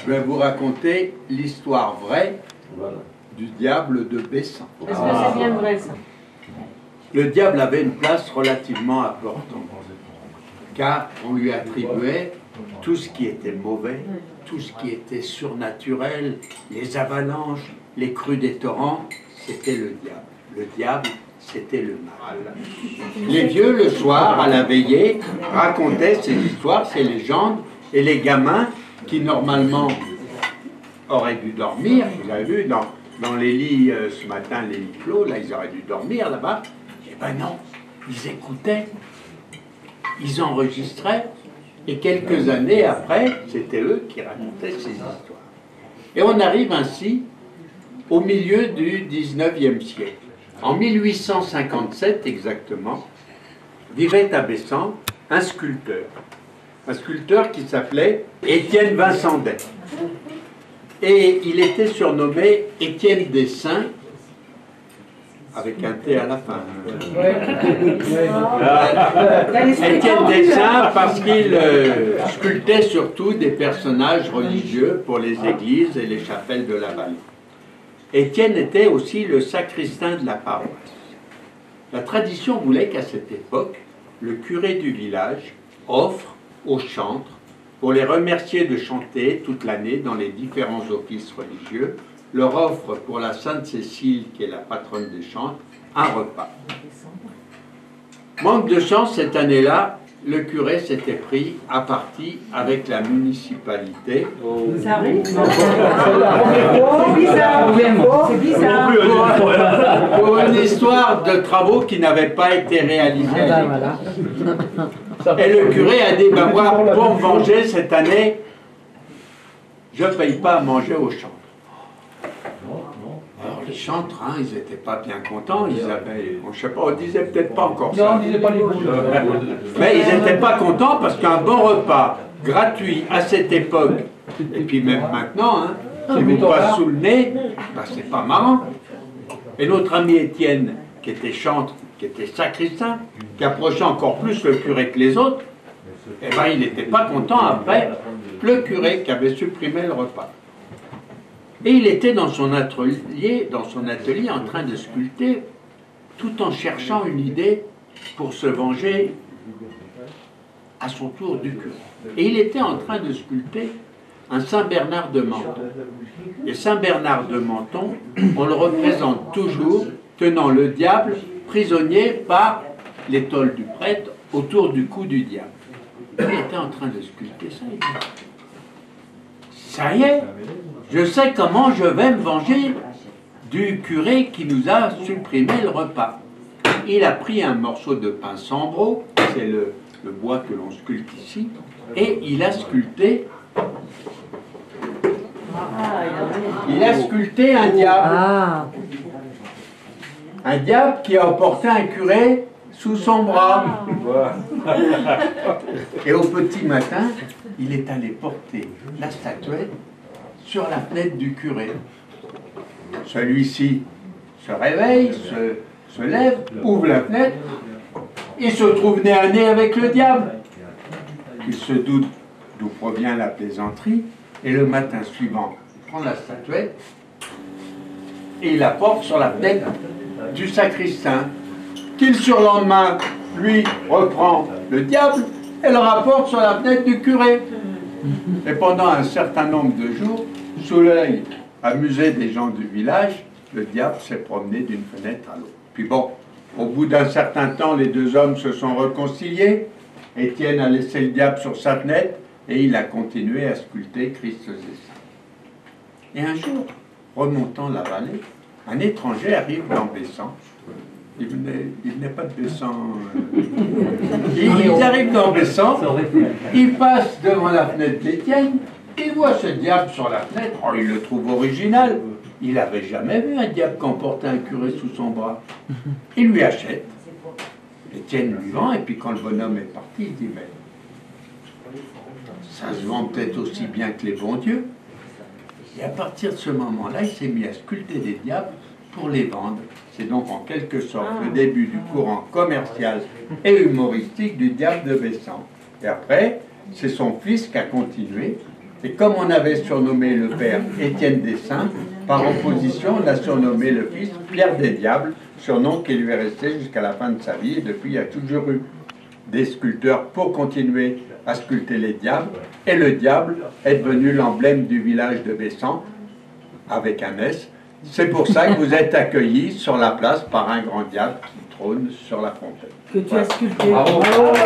Je vais vous raconter l'histoire vraie du diable de Bessan. Est-ce que c'est bien vrai ça? Le diable avait une place relativement importante, car on lui attribuait tout ce qui était mauvais, tout ce qui était surnaturel, les avalanches, les crues des torrents, c'était le diable. Le diable, c'était le mal. Les vieux, le soir, à la veillée, racontaient ces histoires, ces légendes, et les gamins, qui normalement auraient dû dormir, vous avez vu, dans les lits, ce matin, les lits clos, là, ils auraient dû dormir là-bas, eh ben non, ils écoutaient, ils enregistraient, et quelques années après, c'était eux qui racontaient ces histoires. Et on arrive ainsi au milieu du 19e siècle. En 1857 exactement, vivait à Bessan un sculpteur qui s'appelait Étienne Vincendet. Et il était surnommé Étienne des Saints, avec un T à la fin. Étienne des Saints parce qu'il sculptait surtout des personnages religieux pour les églises et les chapelles de la vallée. Étienne était aussi le sacristain de la paroisse. La tradition voulait qu'à cette époque, le curé du village offre aux chantres, pour les remercier de chanter toute l'année dans les différents offices religieux, leur offre pour la Sainte Cécile, qui est la patronne des chantres, un repas. Manque de chance, cette année-là, le curé s'était pris à partie avec la municipalité. Ça arrive. C'est bizarre. C'est bizarre. Pour une histoire de travaux qui n'avaient pas été réalisés. Et le curé a dit, ben moi, pour me venger cette année, je ne paye pas à manger aux chantres. Alors les chantres, hein, ils n'étaient pas bien contents, ils avaient, je sais pas, on disait peut-être pas encore ça. Non, on disait pas les boules. Mais ils n'étaient pas contents parce qu'un bon repas gratuit à cette époque, et puis même maintenant, hein, qui vous passe sous le nez, ben, c'est pas marrant. Et notre ami Étienne, qui était chantre, qui était sacristain, qui approchait encore plus le curé que les autres, eh ben, il n'était pas content après le curé qui avait supprimé le repas. Et il était dans son atelier en train de sculpter, tout en cherchant une idée pour se venger à son tour du curé. Et il était en train de sculpter un Saint Bernard de Menton. Et Saint Bernard de Menton, on le représente toujours tenant le diable prisonnier par l'étole du prêtre autour du cou du diable. Il était en train de sculpter ça. Il dit, ça y est, je sais comment je vais me venger du curé qui nous a supprimé le repas. Il a pris un morceau de pain sambro, c'est le bois que l'on sculpte ici, et il a sculpté un diable. Un diable qui a emporté un curé sous son bras. Et au petit matin, il est allé porter la statuette sur la fenêtre du curé. Celui-ci se réveille, se lève, ouvre la fenêtre, il se trouve nez à nez avec le diable. Il se doute d'où provient la plaisanterie, et le matin suivant, il prend la statuette et il la porte sur la fenêtre du sacristain, qui le surlendemain, lui, reprend le diable et le rapporte sur la fenêtre du curé. Et pendant un certain nombre de jours, sous l'œil amusé des gens du village, le diable s'est promené d'une fenêtre à l'autre. Puis bon, au bout d'un certain temps, les deux hommes se sont réconciliés. Étienne a laissé le diable sur sa fenêtre et il a continué à sculpter Christ et Saints. Et un jour, remontant la vallée, un étranger arrive dans Bessan. Il venait pas de Bessan. Ils arrivent dans Bessan, il passe devant la fenêtre d'Étienne, il voit ce diable sur la fenêtre, oh, il le trouve original. Il n'avait jamais vu un diable qu'emportait un curé sous son bras. Il lui achète. Étienne lui vend, et puis quand le bonhomme est parti, il dit, mais ça se vend peut-être aussi bien que les bons dieux. Et à partir de ce moment-là, il s'est mis à sculpter des diables pour les vendre. C'est donc en quelque sorte le début du courant commercial et humoristique du diable de Bessan. Et après, c'est son fils qui a continué, Et comme on avait surnommé le père Étienne des Saints, par opposition, on a surnommé le fils Pierre des Diables, surnom qui lui est resté jusqu'à la fin de sa vie, et depuis il y a toujours eu des sculpteurs pour continuer à sculpter les diables, et le diable est devenu l'emblème du village de Bessan, avec un S. C'est pour ça que vous êtes accueillis sur la place par un grand diable qui trône sur la fontaine. Que tu as sculpté. Bravo. Bravo.